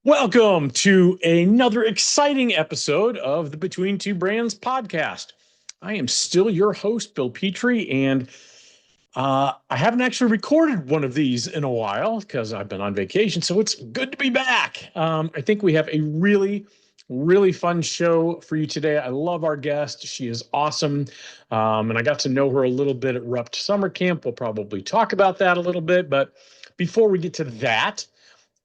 Welcome to another exciting episode of the Between Two Brands podcast. I am still your host, Bill Petrie, and I haven't actually recorded one of these in a while because I've been on vacation, so it's good to be back. I think we have a really fun show for you today. I love our guest. She is awesome, and I got to know her a little bit at Rupt Summer Camp. We'll probably talk about that a little bit, but before we get to that,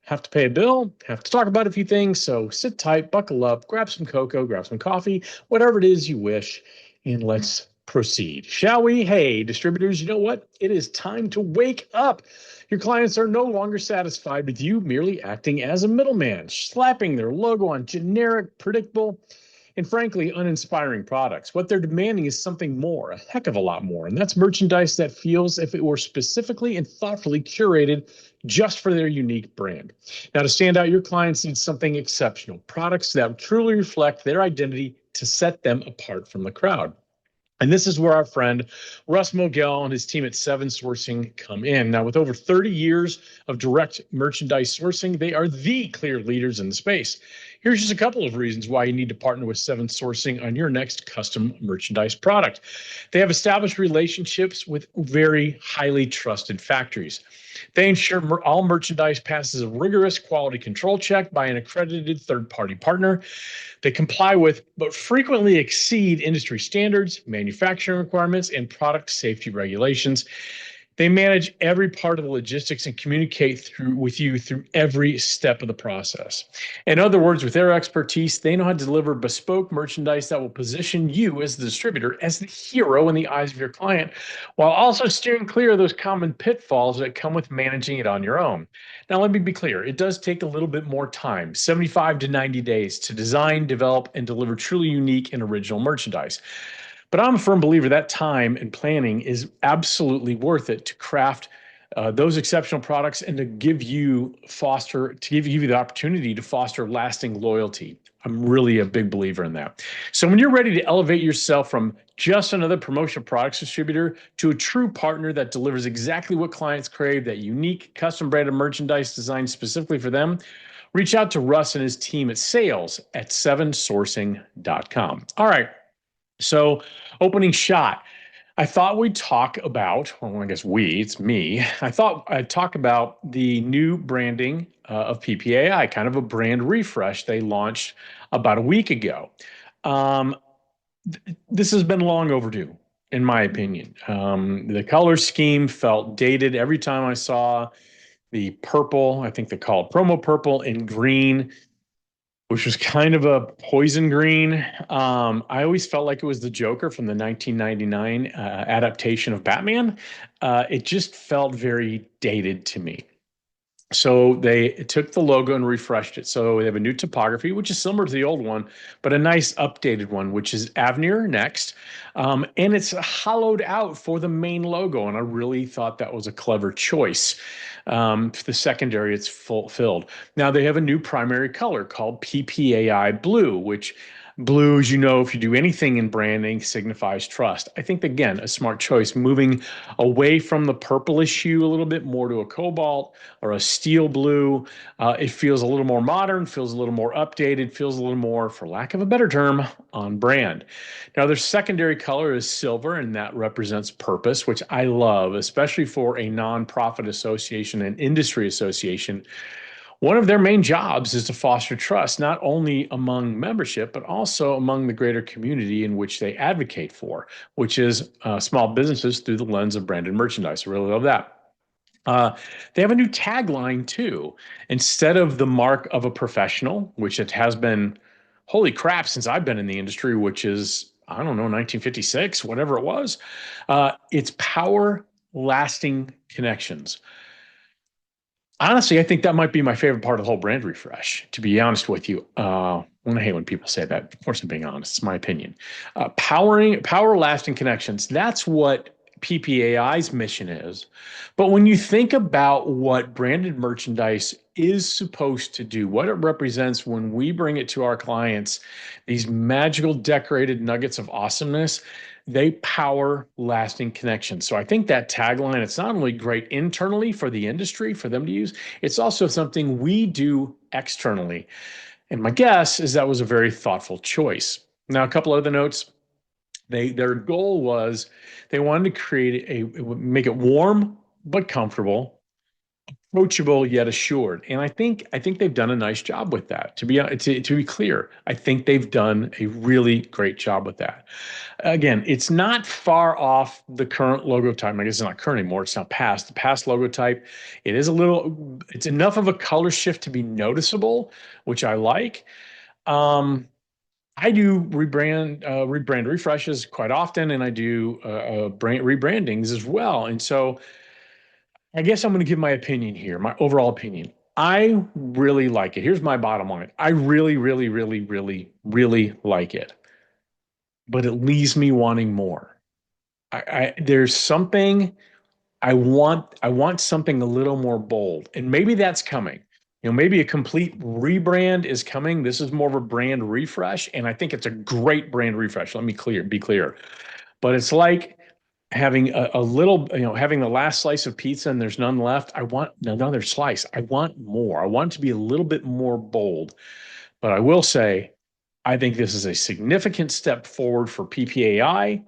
have to pay a bill, have to talk about a few things. So sit tight, buckle up, grab some cocoa, grab some coffee, whatever it is you wish, and let's proceed. Shall we? Hey, distributors, you know what? It is time to wake up. Your clients are no longer satisfied with you merely acting as a middleman, slapping their logo on generic, predictable, and frankly, uninspiring products. What they're demanding is something more, a heck of a lot more. And that's merchandise that feels if it were specifically and thoughtfully curated just for their unique brand. Now, to stand out, your clients need something exceptional, products that truly reflect their identity to set them apart from the crowd. And this is where our friend Russ Mogel and his team at Seven Sourcing come in. Now, with over 30 years of direct merchandise sourcing, they are the clear leaders in the space. Here's just a couple of reasons why you need to partner with Seven Sourcing on your next custom merchandise product. They have established relationships with very highly trusted factories. They ensure all merchandise passes a rigorous quality control check by an accredited third-party partner. They comply with, but frequently exceed industry standards, manufacturing requirements, and product safety regulations. They manage every part of the logistics and communicate with you through every step of the process. In other words, with their expertise, they know how to deliver bespoke merchandise that will position you as the distributor as the hero in the eyes of your client, while also steering clear of those common pitfalls that come with managing it on your own. Now, let me be clear. It does take a little bit more time, 75 to 90 days, to design, develop, and deliver truly unique and original merchandise. But I'm a firm believer that time and planning is absolutely worth it to craft those exceptional products and to give you the opportunity to foster lasting loyalty. I'm really a big believer in that. So when you're ready to elevate yourself from just another promotional products distributor to a true partner that delivers exactly what clients crave, that unique custom branded merchandise designed specifically for them, reach out to Russ and his team at sales@sevensourcing.com. All right. So, opening shot, I thought we'd talk about, well, I guess it's me. I thought I'd talk about the new branding of PPAI, kind of a brand refresh they launched about a week ago. This has been long overdue, in my opinion. The color scheme felt dated every time I saw the purple, I think they call it promo purple, and green, which was kind of a poison green. I always felt like it was the Joker from the 1999 adaptation of Batman. It just felt very dated to me. So they took the logo and refreshed it. So they have a new typography, which is similar to the old one, but a nice updated one, which is Avenir next. And it's hollowed out for the main logo. And I really thought that was a clever choice. For the secondary, it's filled. Now they have a new primary color called PPAI Blue, which blue, as you know, if you do anything in branding, signifies trust. I think, again, a smart choice, moving away from the purplish hue a little bit more to a cobalt or a steel blue. It feels a little more modern, feels a little more updated, feels a little more, for lack of a better term, on brand. Now, their secondary color is silver, and that represents purpose, which I love, especially for a nonprofit association and industry association. One of their main jobs is to foster trust, not only among membership, but also among the greater community in which they advocate for, which is small businesses through the lens of branded merchandise. I really love that. They have a new tagline too. Instead of the mark of a professional, which it has been, holy crap, since I've been in the industry, which is, I don't know, 1956, whatever it was, it's power lasting connections. Honestly, I think that might be my favorite part of the whole brand refresh, to be honest with you. I hate when people say that. Of course, I'm being honest. It's my opinion. Power lasting connections. That's what PPAI's mission is. But when you think about what branded merchandise is supposed to do, what it represents when we bring it to our clients, these magical decorated nuggets of awesomeness, they power lasting connections. So I think that tagline, it's not only great internally for the industry for them to use, it's also something we do externally. And my guess is that was a very thoughtful choice. Now, a couple other notes. Their goal was they wanted to create make it warm but comfortable, approachable yet assured. And I think they've done a nice job with that. To be clear, I think they've done a really great job with that. Again, it's not far off the current logo type. I guess it's not current anymore. It's not past the past logo type. It's enough of a color shift to be noticeable, which I like. Um, I do rebrand refreshes quite often, and I do brand rebrandings as well. And so I guess I'm going to give my opinion here, my overall opinion. I really like it. Here's my bottom line. I really, really, really, really, really like it, but it leaves me wanting more. There's something I want something a little more bold, and maybe that's coming. Maybe a complete rebrand is coming. This is more of a brand refresh, and I think it's a great brand refresh. Let me be clear. But it's like having a little, having the last slice of pizza and there's none left. I want another slice. I want more. I want it to be a little bit more bold. But I will say, I think this is a significant step forward for PPAI,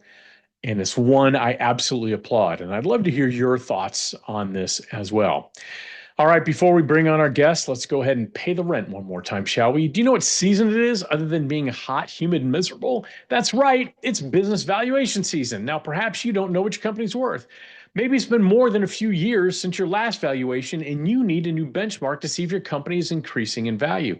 and it's one I absolutely applaud. And I'd love to hear your thoughts on this as well. All right, before we bring on our guests, let's go ahead and pay the rent one more time, shall we? Do you know what season it is other than being hot, humid, and miserable? That's right, it's business valuation season. Now, perhaps you don't know what your company's worth. Maybe it's been more than a few years since your last valuation, and you need a new benchmark to see if your company is increasing in value.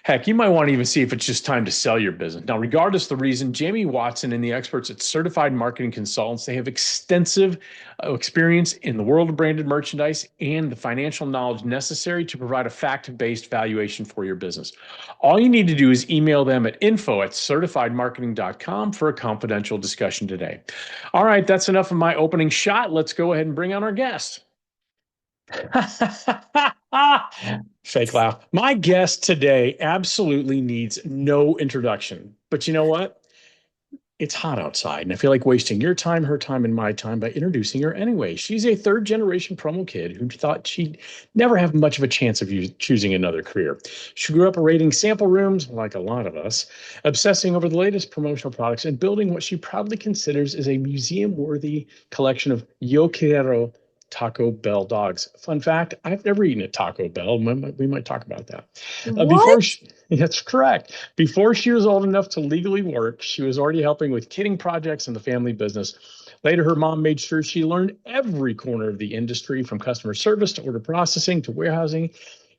Heck, you might want to even see if it's just time to sell your business. Now, regardless of the reason, Jamie Watson and the experts at Certified Marketing Consultants, they have extensive experience in the world of branded merchandise and the financial knowledge necessary to provide a fact-based valuation for your business. All you need to do is email them at info@certifiedmarketing.com for a confidential discussion today. All right, that's enough of my opening shot. Let's go ahead and bring on our guest. Fake laugh. My guest today absolutely needs no introduction. But you know what? It's hot outside, and I feel like wasting your time, her time, and my time by introducing her anyway. She's a third generation promo kid who thought she'd never have much of a chance of choosing another career. She grew up raiding sample rooms, like a lot of us, obsessing over the latest promotional products, and building what she proudly considers is a museum worthy collection of Yo Quiero Taco Bell dogs. Fun fact, I've never eaten at Taco Bell. We might talk about that. What? That's correct. Before she was old enough to legally work, she was already helping with kidding projects in the family business. Later, her mom made sure she learned every corner of the industry, from customer service to order processing to warehousing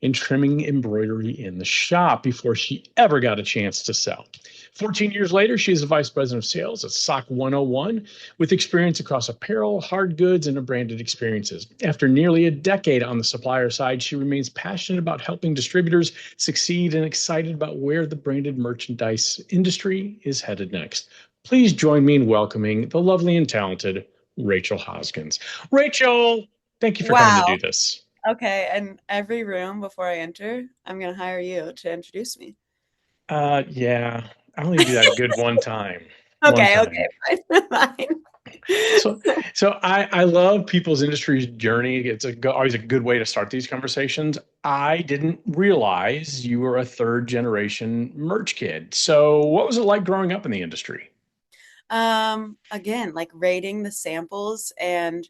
and trimming embroidery in the shop, before she ever got a chance to sell. 14 years later, she is the vice president of sales at SOC 101 with experience across apparel, hard goods, and branded experiences. After nearly a decade on the supplier side, she remains passionate about helping distributors succeed and excited about where the branded merchandise industry is headed next. Please join me in welcoming the lovely and talented Rachel Hoskins. Rachel, thank you for coming to Wow. do this. Okay. And every room before I enter, I'm going to hire you to introduce me. Yeah, I only do that a good one time. One Okay. time. Okay. Fine. Fine. So, so I love people's industry journey. It's always a good way to start these conversations. I didn't realize you were a third generation merch kid. So, what was it like growing up in the industry? Again, like rating the samples and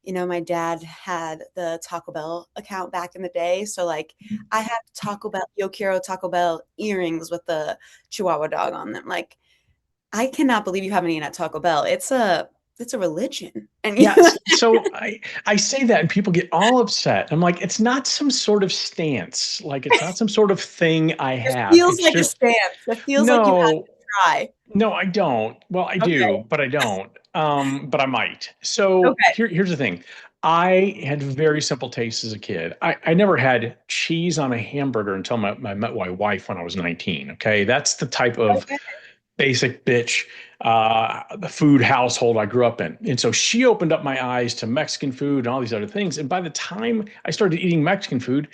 my dad had the Taco Bell account back in the day. So like I had Taco Bell, Yo Quiero Taco Bell earrings with the Chihuahua dog on them. Like I cannot believe you haven't eaten at Taco Bell. It's a religion. And Yes. So I say that and people get all upset. I'm like, it's not some sort of stance. Like it's not some sort of thing I it have. feels It's like a just stance. It feels like you had no. to try. No, I don't. Well, I Okay. do, but I don't. But I might. So Okay. here's the thing. I had very simple tastes as a kid. I never had cheese on a hamburger until I met my wife when I was 19. Okay. That's the type of Okay. basic bitch the food household I grew up in. And so she opened up my eyes to Mexican food and all these other things. And by the time I started eating Mexican food,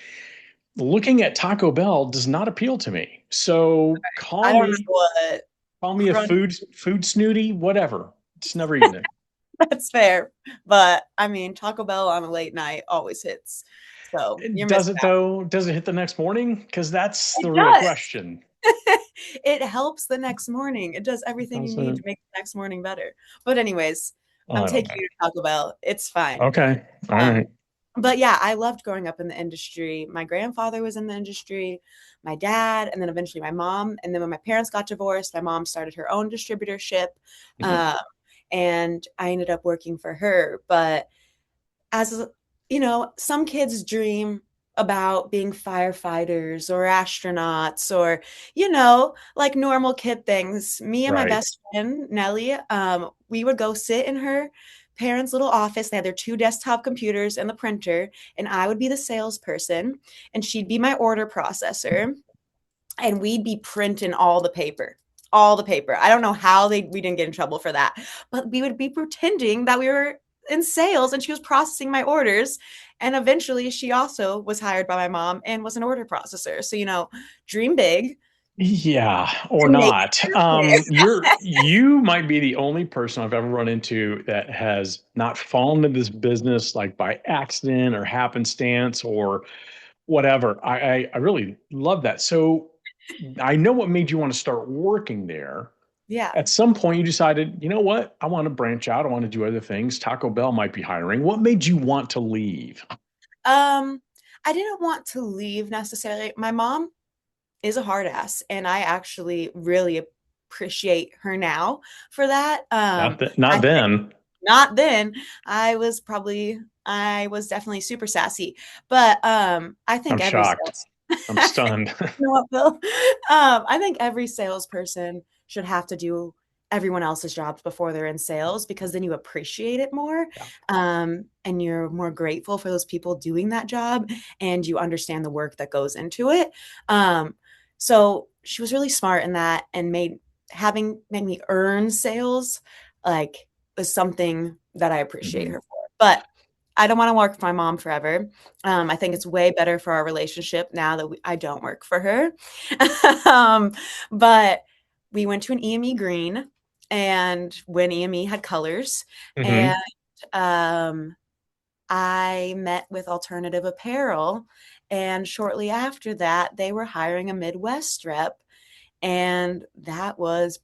looking at Taco Bell does not appeal to me. So I don't know what call me a crunch. food snooty, whatever. Just never eaten it. That's fair. But I mean, Taco Bell on a late night always hits. So you're Does missing it out. though? Does it hit the next morning? Because that's It the real does. question. It helps the next morning. It does everything you Does need it? to make the next morning better. But anyways, I'm I don't taking know. you to Taco Bell. It's fine. Okay. All Um, right. but yeah, I loved growing up in the industry. My grandfather was in the industry, my dad, and then eventually my mom. And then when my parents got divorced, my mom started her own distributorship. Mhm. Um, and I ended up working for her. But as you know, some kids dream about being firefighters or astronauts or, like normal kid things. Me and my Right. best friend, Nellie, we would go sit in her parents' little office. They had their two desktop computers and the printer, and I would be the salesperson, and she'd be my order processor, and we'd be printing all the paper. All the paper. I don't know how we didn't get in trouble for that, but we would be pretending that we were in sales and she was processing my orders. And eventually she also was hired by my mom and was an order processor. So, dream big Yeah, or and make not. it happen. You might be the only person I've ever run into that has not fallen into this business like by accident or happenstance or whatever. I really love that. So I know what made you want to start working there. Yeah. At some point, you decided, you know what? I want to branch out. I want to do other things. Taco Bell might be hiring. What made you want to leave? Um, I didn't want to leave necessarily. My mom is a hard ass, and I actually really appreciate her now for that. Not I then. Not then. I was definitely super sassy. But I I'm think every shocked. sales I'm stunned. you know what, Bill? I think every salesperson should have to do everyone else's jobs before they're in sales because then you appreciate it more. Yeah. And you're more grateful for those people doing that job and you understand the work that goes into it. So she was really smart in that and made me earn sales like was something that I appreciate Mhm. her for. But I don't want to work for my mom forever. I think it's way better for our relationship now that I don't work for her. um, but we went to an EME Green, and when EME had colors, and Mhm. um, I met with Alternative Apparel. And shortly after that, they were hiring a Midwest rep. And that was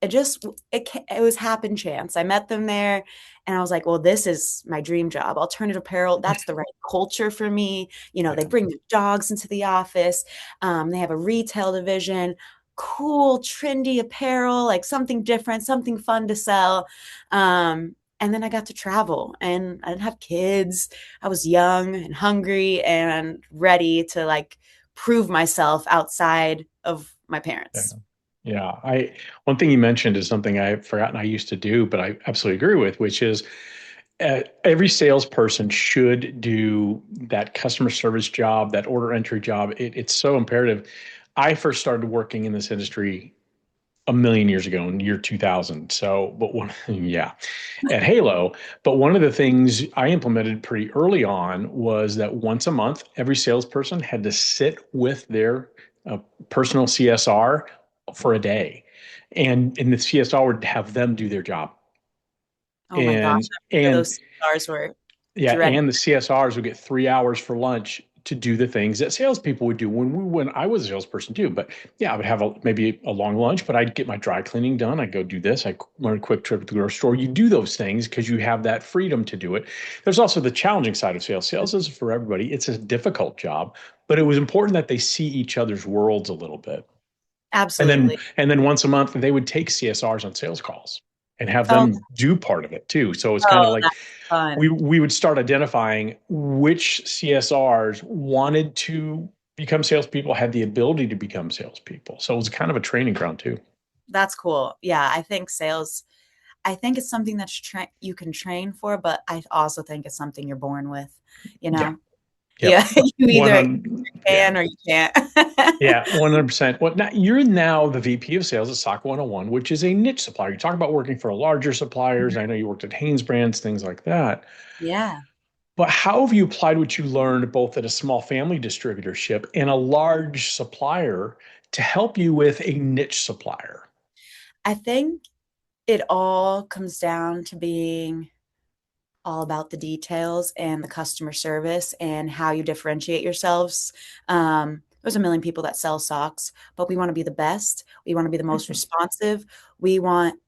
it just it was happen chance. I met them there and I was like, well, this is my dream job. Alternative apparel, that's the right culture for me. They Yeah. bring the dogs into the office. They have a retail division, cool, trendy apparel, like something different, something fun to sell. And then I got to travel and I didn't have kids. I was young and hungry and ready to like prove myself outside of my Yeah. parents. Yeah. One thing you mentioned is something I've forgotten I used to do, but I absolutely agree with, which is every salesperson should do that customer service job, that order entry job. It's so imperative. I first started working in this industry a million years ago in the year 2000. So, but one, yeah, at Halo. But one of the things I implemented pretty early on was that once a month, every salesperson had to sit with their uh, personal CSR for a day. And the CSR would have them do their job. Oh my gosh, And I'm sure and those stars were yeah, dreadful. and the CSRs would get 3 hours for lunch to do the things that salespeople would do when I was a salesperson too. But yeah, I would have maybe a long lunch, but I'd get my dry cleaning done. I'd go do this. I learn a quick trip to the grocery store. You do those things because you have that freedom to do it. There's also the challenging side of sales. Sales isn't for everybody. It's a difficult job, but it was important that they see each other's worlds a little bit. And then Absolutely. and then once a month they would take CSRs on sales calls and have Oh, them do part of it too. So it's kind oh, of like that's we fun. we would start identifying which CSRs wanted to become salespeople, had the ability to become salespeople. So it was kind of a training ground too. That's cool. Yeah, I think it's something you can train for, but I also think it's something you're born with, you Yeah. know? Yep. Yeah, you either 100. Yeah. can or you can't. Yeah. 100%. Well, now you're now the VP of sales at Sock 101, which is a niche supplier. You talk about working for larger suppliers. I know you worked at Hanes Brands, things like that. Yeah. But how have you applied what you learned both at a small family distributorship and a large supplier to help you with a niche supplier? I think it all comes down to being all about the details and the customer service and how you differentiate yourselves. There's a million people that sell socks, but we want to be the best. We want to be the most responsive. We want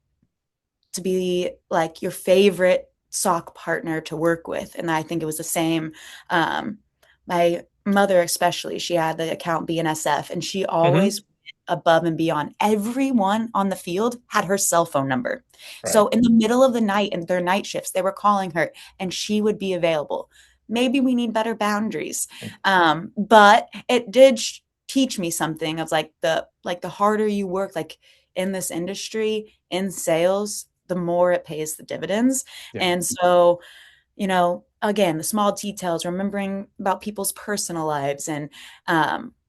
to be like your favorite sock partner to work with. And I think it was the same. My mother, especially, she had the account BNSF, and she Hmm. always went above and beyond. Everyone on the field had her cell phone number. Right. So in the middle of the night and their night shifts, they were calling her and she would be available. Maybe we need better boundaries. But it did teach me something of like the harder you work, like in this industry, in sales, the more it pays the dividends. Yeah. And so, again, the small details, remembering about people's personal lives and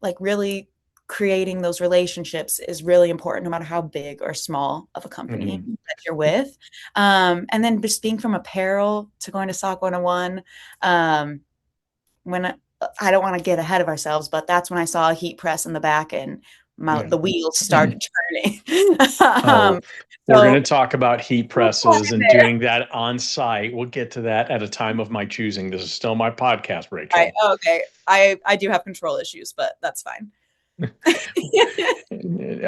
like really creating those relationships is really important, no matter how big or small of a company Hmm. that you're with. And then just being from apparel to going to SOC 101, when I don't want to get ahead of ourselves, but that's when I saw a heat press in the back and Yeah. the wheels started turning. Oh, um, we're going to so talk about heat we'll put presses it and there. doing that on site. We'll get to that at a time of my choosing. This is still my podcast, Right. Rachel. Oh, okay. I do have control issues, but that's fine.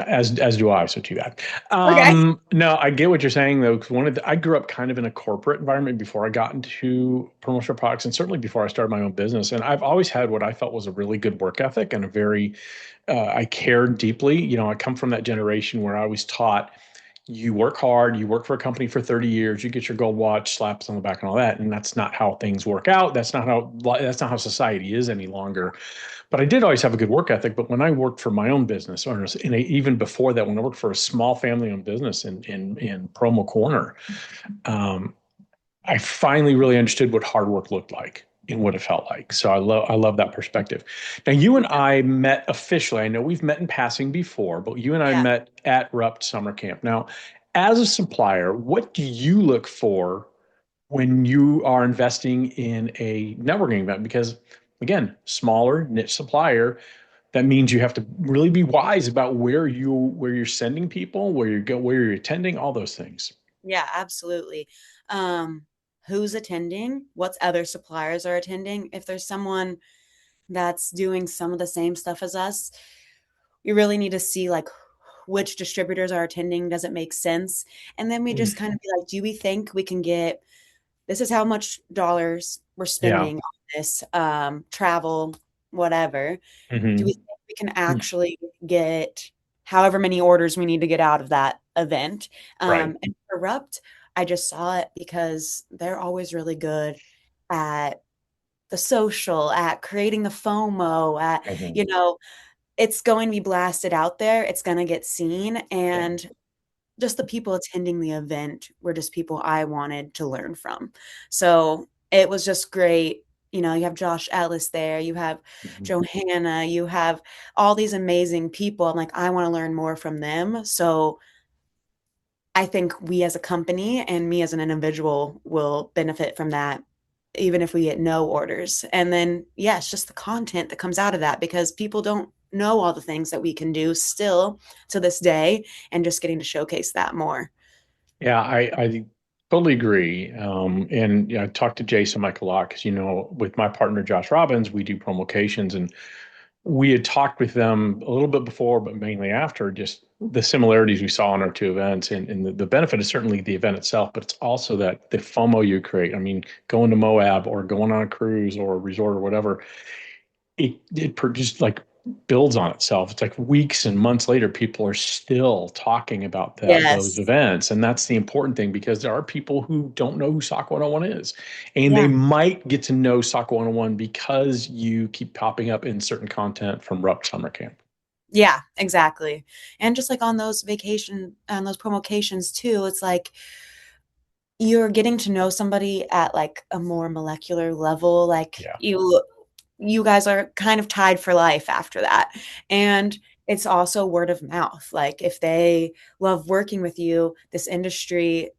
As do I, so too bad. Okay. No, I get what you're saying though, because I grew up kind of in a corporate environment before I got into promotional products, and certainly before I started my own business. And I've always had what I felt was a really good work ethic and a very I cared deeply. I come from that generation where I was taught you work hard, you work for a company for 30 years, you get your gold watch, slaps on the back and all that. And that's not how things work out. That's not how society is any longer. But I did always have a good work ethic. But when I worked for my own business, or even before that, when I worked for a small family-owned business in Promo Corner, um, I finally really understood what hard work looked like and what it felt like. So I love that perspective. Now you and I met officially. I know we've met in passing before, but you and I Yeah. met at Rupt Summer Camp. Now, as a supplier, what do you look for when you are investing in a networking event? Because again, smaller niche supplier, that means you have to really be wise about where you're sending people, where you're attending, all those things. Yeah, absolutely. Um, who's attending? What other suppliers are attending? If there's someone that's doing some of the same stuff as us, we really need to see like which distributors are attending. Does it make sense? And then we just kind of be like, do we think we can get this is how much dollars we're Yeah. spending on this travel, whatever. Do we Hmm. think we can actually get however many orders we need to get out of that event? Right. And Corrupt, I just saw it because they're always really good at the social, at creating the FOMO, at, Hmm. you know, it's going to be blasted out there, it's going to get seen. Yeah. And just the people attending the event were just people I wanted to learn from. So it was just great. You have Josh Ellis there, you have Mhm. Johanna, you have all these amazing people. I'm like, I want to learn more from them. So I think we as a company and me as an individual will benefit from that, even if we get no orders. And then, yes, just the content that comes out of that because people don't know all the things that we can do still to this day, and just getting to showcase that more. Yeah, I totally agree. And I talked to Jason Mike a lot because, with my partner Josh Robbins, we do promocations, and we had talked with them a little bit before, but mainly after just the similarities we saw in our two events. And the benefit is certainly the event itself, but it's also that the FOMO you create. I mean, going to Moab or going on a cruise or a resort or whatever, it just like builds on itself. It's like weeks and months later, people are still talking about those Yes. events, and that's the important thing because there are people who don't know who SOC 101 is, and they Yeah. might get to know SOC 101 because you keep popping up in certain content from Rupt Summer Camp. Yeah, exactly. And just like on those promocations too, it's like you're getting to know somebody at like a more molecular level. Like Yeah. you guys are kind of tied for life after that. And it's also word of mouth. Like if they love working with you, this industry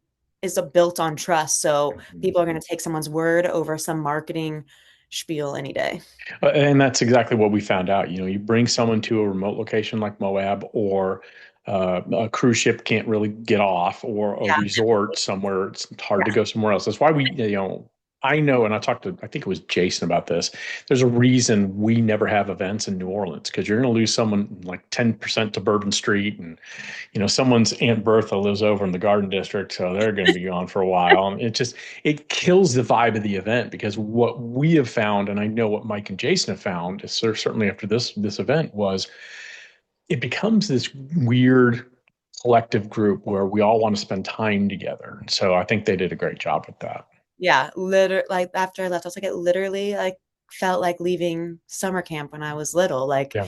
is built on trust. So Mhm. people are going to take someone's word over some marketing spiel any day. And that's exactly what we found out. You bring someone to a remote location like Moab, or a cruise ship can't really get off, or a Yeah. resort somewhere. It's hard to Yeah. go somewhere else. That's why I know, and I talked to, I think it was Jason about this. There's a reason we never have events in New Orleans, because you're going to lose someone like 10% to Bourbon Street, and someone's Aunt Bertha lives over in the Garden District, so they're going to be gone for a while. And it kills the vibe of the event, because what we have found, and I know what Mike and Jason have found, is certainly after this event, was it becomes this weird collective group where we all want to spend time together. So I think they did a great job with that. Yeah, literally, like after I left, I was like, it literally like felt like leaving summer camp when I was little. Like, Yeah.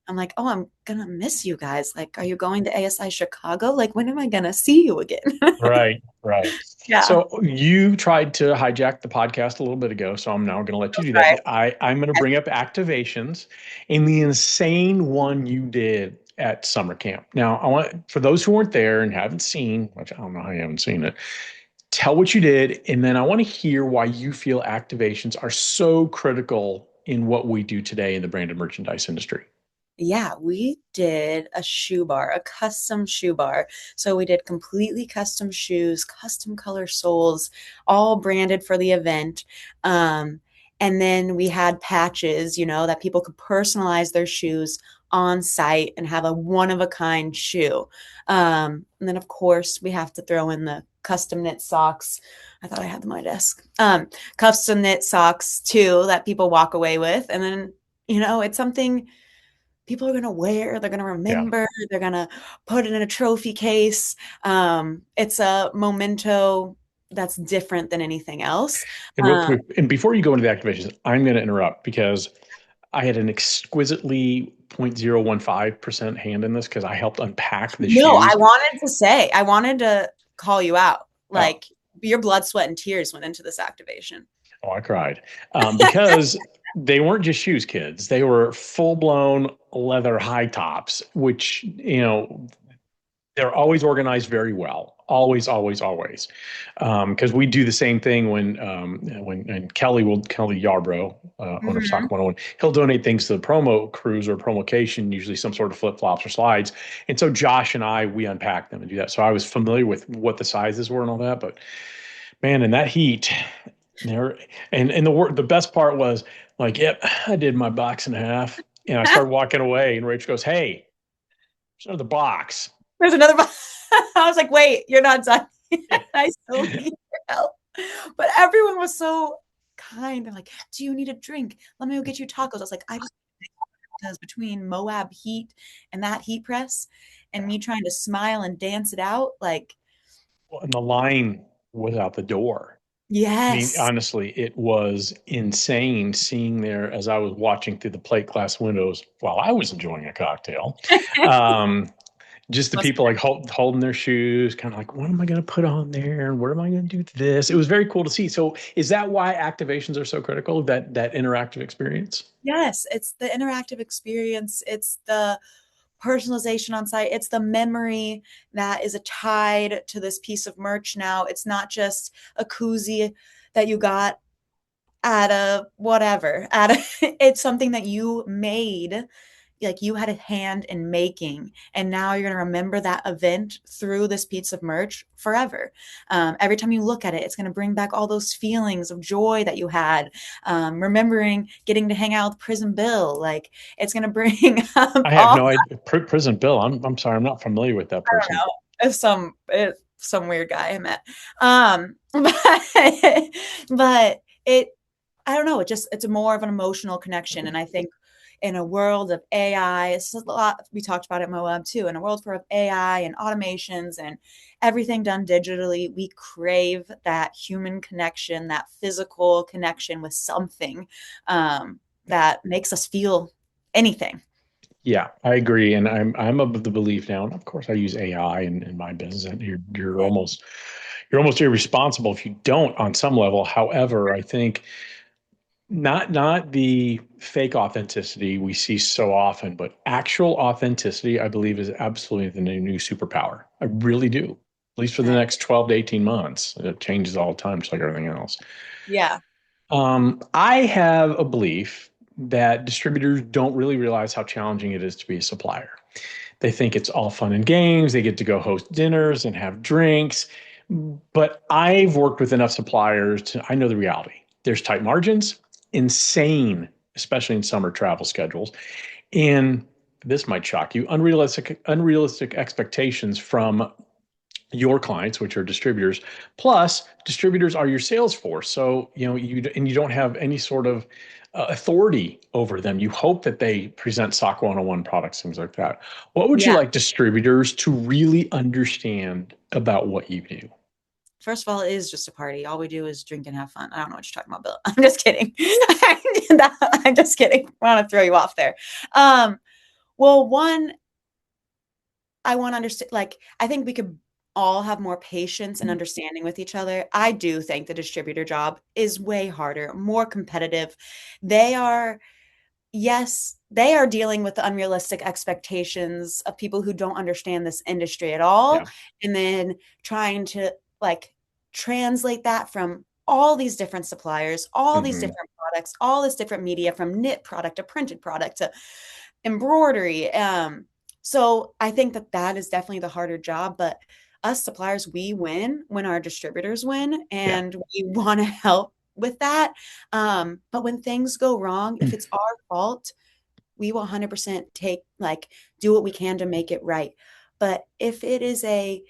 I'm like, oh, I'm gonna miss you guys. Like, are you going to ASI Chicago? Like, when am I gonna see you again? Right, right. Yeah, So you tried to hijack the podcast a little bit ago, so I'm now going to let you do right. that. I'm going to bring up activations and the insane one you did at summer camp. Now, I want, for those who weren't there and haven't seen, which I don't know how you haven't seen it, tell what you did, and then I want to hear why you feel activations are so critical in what we do today in the branded merchandise industry. Yeah, we did a shoe bar, a custom shoe bar. So we did completely custom shoes, custom color soles, all branded for the event. Um, and then we had patches, that people could personalize their shoes on site and have a one of a kind shoe. And then, of course, we have to throw in the custom knit socks. I thought I had them on my desk. Custom knit socks too that people walk away with. And then, it's something people are going to wear, they're going to Yeah. remember, they're going to put it in a trophy case. It's a memento that's different than anything else. And real Um, quick, and before you go into the activations, I'm going to interrupt because I had an exquisitely 0.015% hand in this, because I helped unpack the no, shoes. I wanted to call you out. Oh, Like your blood, sweat, and tears went into this activation. oh, I cried, because they weren't just shoes, kids. They were full blown leather high tops, which, they're always organized very well. Always, always, always. Because we do the same thing when and Kelly Yarbrough, owner of Stock Mhm. 101, he'll donate things to the promo cruise or promocation, usually some sort of flip flops or slides. And so Josh and we unpack them and do that. So I was familiar with what the sizes were and all that. But man, in that heat, there, and the best part was, like, yep, I did my box and a half, and I started walking away, and Rach goes, "Hey, there's another box." There's another. I was like, wait, you're not done. Yeah. I still need your help. But everyone was so kind. They're like, do you need a drink? Let me go get you tacos. I was like, I just, because between Moab heat and that heat press and me trying to smile and dance it out, like, And the line was out the door. I mean, yes. honestly, it was insane seeing there as I was watching through the plate glass windows while I was enjoying a cocktail. Um, just the people like holding their shoes, kind of like, what am I going to put on there? What am I going to do to this? It was very cool to see. So, is that why activations are so critical? That interactive experience? Yes, it's the interactive experience. It's the personalization on site. It's the memory that is tied to this piece of merch now. It's not just a koozie that you got at a whatever, it's something that you made, like you had a hand in making, and now you're going to remember that event through this piece of merch forever. Every time you look at it, it's going to bring back all those feelings of joy that you had, remembering getting to hang out with Prison Bill. Like it's going to bring up I have all, no idea. Prison Bill. I'm sorry, I'm not familiar with that I don't person. know, some weird guy I met. But it, I don't know, it's more of an emotional connection. And I think in a world of AI, it's a lot we talked about at Moab too. In a world full of AI and automations and everything done digitally, we crave that human connection, that physical connection with something that makes us feel anything. Yeah, I agree, and I'm of the belief now, and of course I use AI in my business, and you're almost irresponsible if you don't on some level. However, I think not the fake authenticity we see so often, but actual authenticity, I believe, is absolutely the new superpower. I really do. least for the Right. next 12 to 18 months. It changes all the time, just like everything else. Yeah. I have a belief that distributors don't really realize how challenging it is to be a supplier. They think it's all fun and games. They get to go host dinners and have drinks. But I've worked with enough suppliers to, I know the reality. There's tight margins, insane, especially in summer travel schedules. And this might shock you, unrealistic expectations from your clients, which are distributors. Plus, distributors are your sales force. So, you don't have any sort of authority over them. You hope that they present SOC 101 products, things like that. What would you Yeah. like distributors to really understand about what you do? First of all, it is just a party. All we do is drink and have fun. I don't know what you're talking about, Bill. I'm just kidding. I'm just kidding. I want to throw you off there. Well, one, I want to understand, like, I think we could all have more patience and understanding with each other. I do think the distributor job is way harder, more competitive. They are, yes, they are dealing with the unrealistic expectations of people who don't understand this industry at all. Yeah. And then trying to like translate that from all these different suppliers, all these Hmm. different products, all this different media from knit product to printed product to embroidery. So I think that that is definitely the harder job, but us suppliers, we win when our distributors win, Yeah. and we want to help with that. But when things go wrong, if it's our fault, we will 100% do what we can to make it right. But if it is a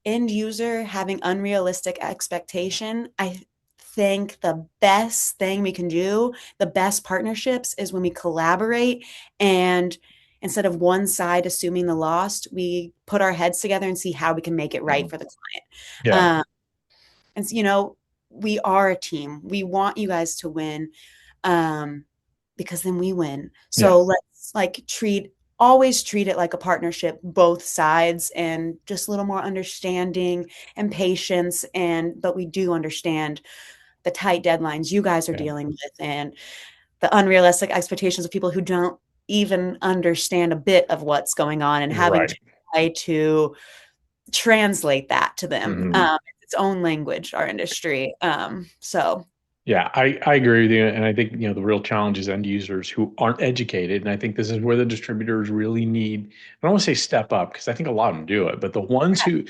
end user having unrealistic expectation, I think the best thing we can do, the best partnerships is when we collaborate, and instead of one side assuming the lost, we put our heads together and see how we can make it right for the client. Yeah. And so, you know, we are a team. We want you guys to win. Um, because then we win. Yeah. So let's always treat it like a partnership, both sides, and just a little more understanding and patience. But we do understand the tight deadlines you guys are Yeah. dealing with and the unrealistic expectations of people who don't even understand a bit of what's going on, and having to Right. try to translate that to them. Hmm. Its own language, our industry. So Yeah, I agree with you. And I think, the real challenge is end users who aren't educated. And I think this is where the distributors really need, I don't want to say step up because I think a lot of them do it, but the ones who,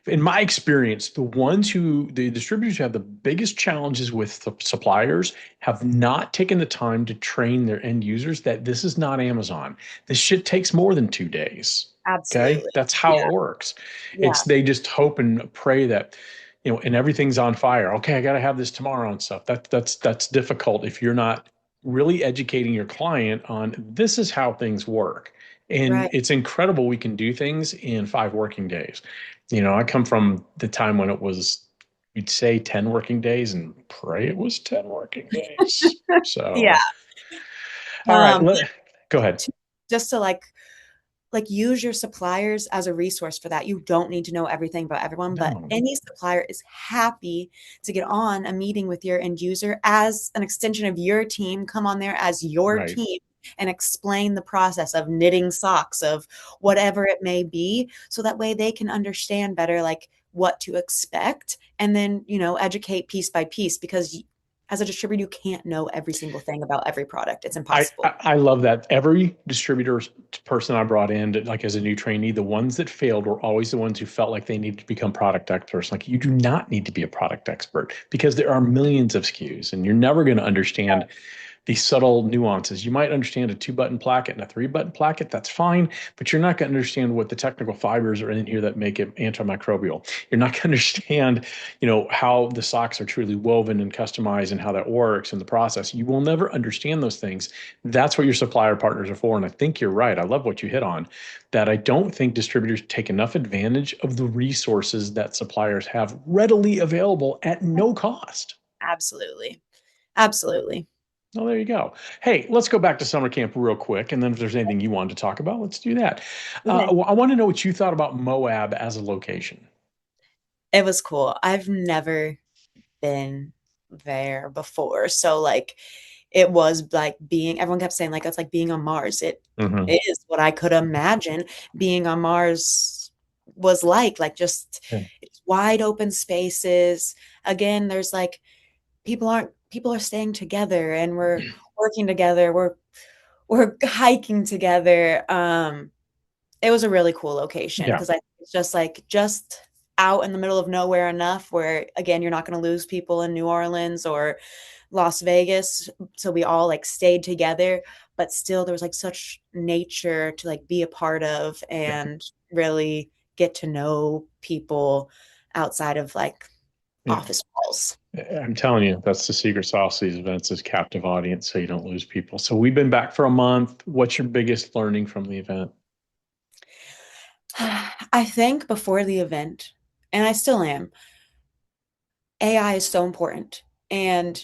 in my experience, the distributors who have the biggest challenges with the suppliers have not taken the time to train their end users that this is not Amazon. This shit takes more than 2 days. Okay. absolutely. That's how Yeah. it works. Yeah. They just hope and pray that and everything's on fire. Okay, I got to have this tomorrow and stuff. That's difficult if you're not really educating your client on this is how things work. And Right. it's incredible we can do things in 5 working days. I come from the time when it was you'd say 10 working days and pray it was 10 working days. Yeah. So, all right, go ahead. To, just to use your suppliers as a resource for that. You don't need to know everything about everyone, but No, any supplier is happy to get on a meeting with your end user as an extension of your team, come on there as your right. team and explain the process of knitting socks, of whatever it may be, so that way they can understand better like what to expect, and then, educate piece by piece, because as a distributor you can't know every single thing about every product. It's I, impossible. I I love that. Every distributor person I brought in, like as a new trainee, the ones that failed were always the ones who felt like they needed to become product experts. Like you do not need to be a product expert because there are millions of SKUs and you're never going to understand these subtle nuances. You might understand a 2-button placket and a 3-button placket. That's fine, but you're not going to understand what the technical fibers are in here that make it antimicrobial. You're not going to understand, how the socks are truly woven and customized and how that works in the process. You will never understand those things. That's what your supplier partners are for. And I think you're right. I love what you hit on, that I don't think distributors take enough advantage of the resources that suppliers have readily available at no cost. Absolutely. Absolutely. Oh, there you go. Hey, let's go back to summer camp real quick. And then if there's anything you wanted to talk about, let's do that. Okay. I want to know what you thought about Moab as a location. It was cool. I've never been there before. So it was like being, everyone kept saying like it's like being on Mars. It Hmm. is what I could imagine being on Mars was like just Yeah. it's wide open spaces. Again, there's like people are staying together and we're working together. We're hiking together. It was a really cool location Yeah. because it's just out in the middle of nowhere enough where again you're not going to lose people in New Orleans or Las Vegas. So we all like stayed together, but still there was like such nature to like be a part of Yeah. and really get to know people outside of like Yeah. office walls. I'm telling you, that's the secret sauce of these events is captive audience so you don't lose people. So we've been back for a month. What's your biggest learning from the event? I think before the event, and I still am, AI is so important. And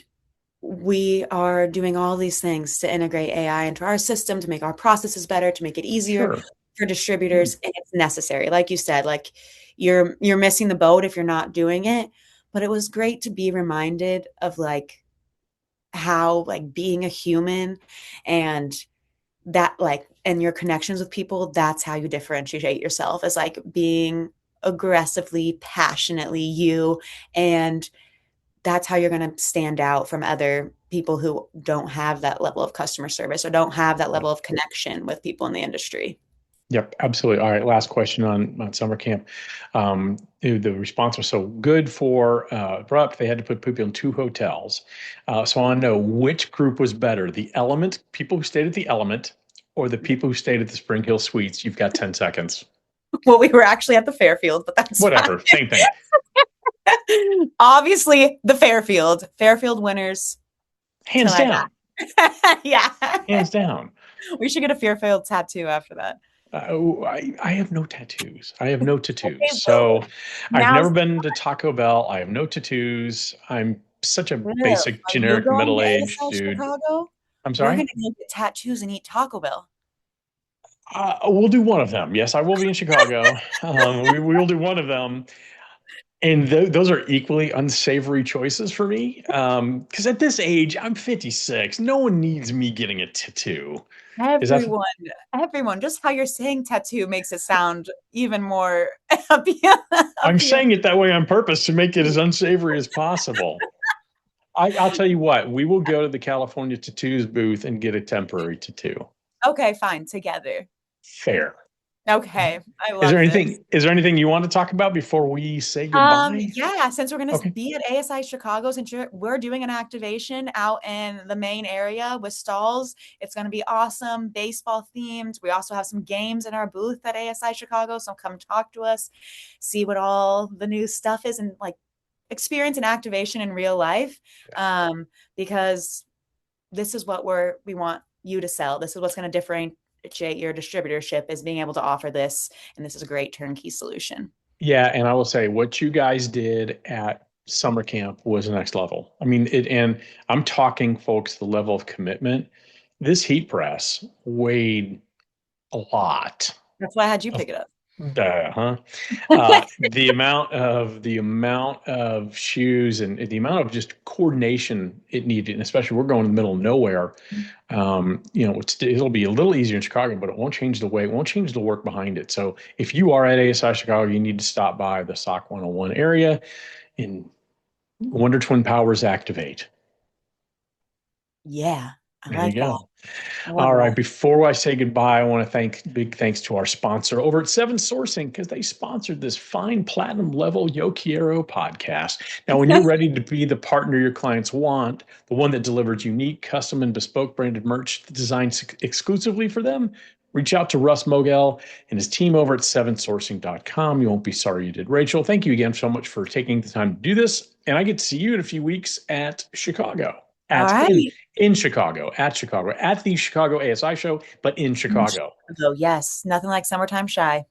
we are doing all these things to integrate AI into our system to make our processes better, to make it easier Sure. for Hmm. distributors. And it's necessary. Like you said, like you're missing the boat if you're not doing it. But it was great to be reminded of like how like being a human and that like and your connections with people, that's how you differentiate yourself as like being aggressively, passionately you. And that's how you're going to stand out from other people who don't have that level of customer service or don't have that level of connection with people in the industry. Yep, absolutely. All right, last question on summer camp. The response was so good for Rupp, they had to put people in two hotels. So I want to know which group was better, the Element, people who stayed at the Element, or the people who stayed at the Spring Hill Suites. You've got 10 seconds. Well, we were actually at the Fairfield, but that's fine. Whatever, same thing. Obviously, the Fairfield winners till Hands I down, die. Yeah. hands down. We should get a Fairfield tattoo after that. I have no tattoos. I have no tattoos. Okay, well, So I've now never been to Taco Bell. I have no tattoos. I'm such a really, basic, are you generic, going to middle-aged ASI dude. Chicago? I'm We're sorry? gonna go get tattoos and eat Taco Bell. We'll do one of them. Yes, I will be in Chicago. We will do one of them. And those are equally unsavory choices for me. Because at this age, I'm 56. No one needs me getting a tattoo. Is that Everyone, everyone, just how you're saying tattoo makes it sound even more appealing. I'm saying it that way on purpose to make it as unsavory as possible. I'll tell you what, we will go to the California Tattoos booth and get a temporary tattoo. Okay, fine, together. Fair. Okay, I love this. Is there anything you want to talk about before we say goodbye? Yeah, since we're gonna Okay. be at ASI Chicago, since we're doing an activation out in the main area with stalls, it's gonna be awesome, baseball themed. We also have some games in our booth at ASI Chicago, so come talk to us, see what all the new stuff is, and like experience an activation in real life. Because this is what we want you to sell. This is what's going to differentiate your distributorship is being able to offer this, and this is a great turnkey solution. Yeah, and I will say what you guys did at summer camp was next level. I mean, and I'm talking, folks, the level of commitment. This heat press weighed a lot. That's why I had you pick it up. Huh? The amount of shoes and the amount of just coordination it needed, and especially we're going in the middle of nowhere. It'll be a little easier in Chicago, but it won't change the work behind it. So if you are at ASI Chicago, you need to stop by the SOC 101 area and Wonder Twin Powers activate. Yeah, I There you like that. go. I love All right. that. Before I say goodbye, I want to big thanks to our sponsor over at Seven Sourcing because they sponsored this fine platinum level Yo Quiero podcast. Now, when you're ready to be the partner your clients want, the one that delivers unique, custom, and bespoke branded merch designed exclusively for them, reach out to Russ Mogel and his team over at sevensourcing.com. You won't be sorry you did. Rachel, thank you again so much for taking the time to do this. And I get to see you in a few weeks at Chicago. All At right. in Chicago, at the Chicago ASI show, but in Chicago. Oh, yes. Nothing like summertime shy.